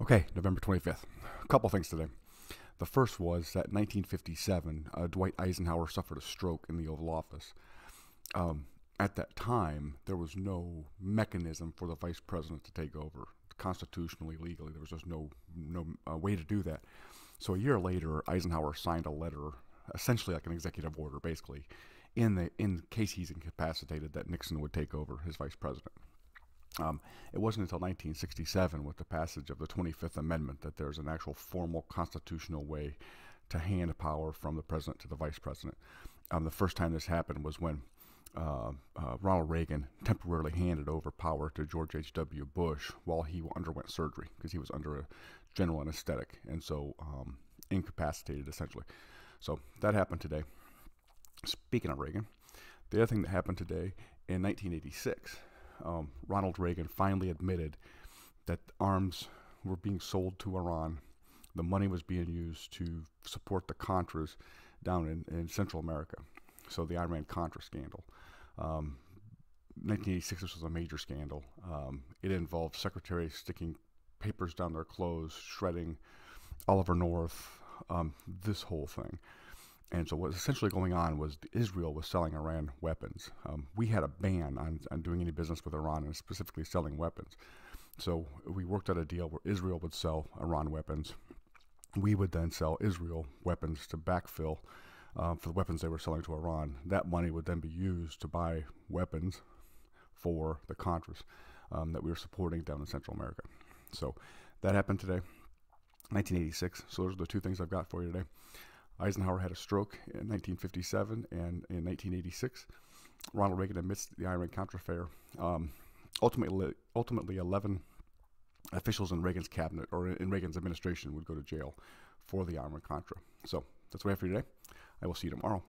Okay, November 25th. A couple things today. The first was that in 1957, Dwight Eisenhower suffered a stroke in the Oval Office. At that time, there was no mechanism for the vice president to take over. Constitutionally, legally, there was just no way to do that. So a year later, Eisenhower signed a letter, essentially like an executive order, basically, in case he's incapacitated, that Nixon would take over as vice president. It wasn't until 1967, with the passage of the 25th Amendment, that there's an actual formal constitutional way to hand power from the president to the vice president. The first time this happened was when Ronald Reagan temporarily handed over power to George H.W. Bush while he underwent surgery, because he was under a general anesthetic and so incapacitated, essentially. So that happened today. Speaking of Reagan, the other thing that happened today in 1986, Ronald Reagan finally admitted that arms were being sold to Iran. The money was being used to support the Contras down in Central America. So the Iran-Contra scandal. 1986, this was a major scandal. It involved secretaries sticking papers down their clothes, shredding Oliver North, this whole thing. And so what was essentially going on was Israel was selling Iran weapons. We had a ban on doing any business with Iran, and specifically selling weapons. So we worked out a deal where Israel would sell Iran weapons. We would then sell Israel weapons to backfill for the weapons they were selling to Iran. That money would then be used to buy weapons for the Contras that we were supporting down in Central America. So that happened today, 1986. So those are the two things I've got for you today. Eisenhower had a stroke in 1957, and in 1986, Ronald Reagan admits the Iran-Contra affair. Ultimately, 11 officials in Reagan's cabinet or in Reagan's administration would go to jail for the Iran-Contra. So that's what I have for you today. I will see you tomorrow.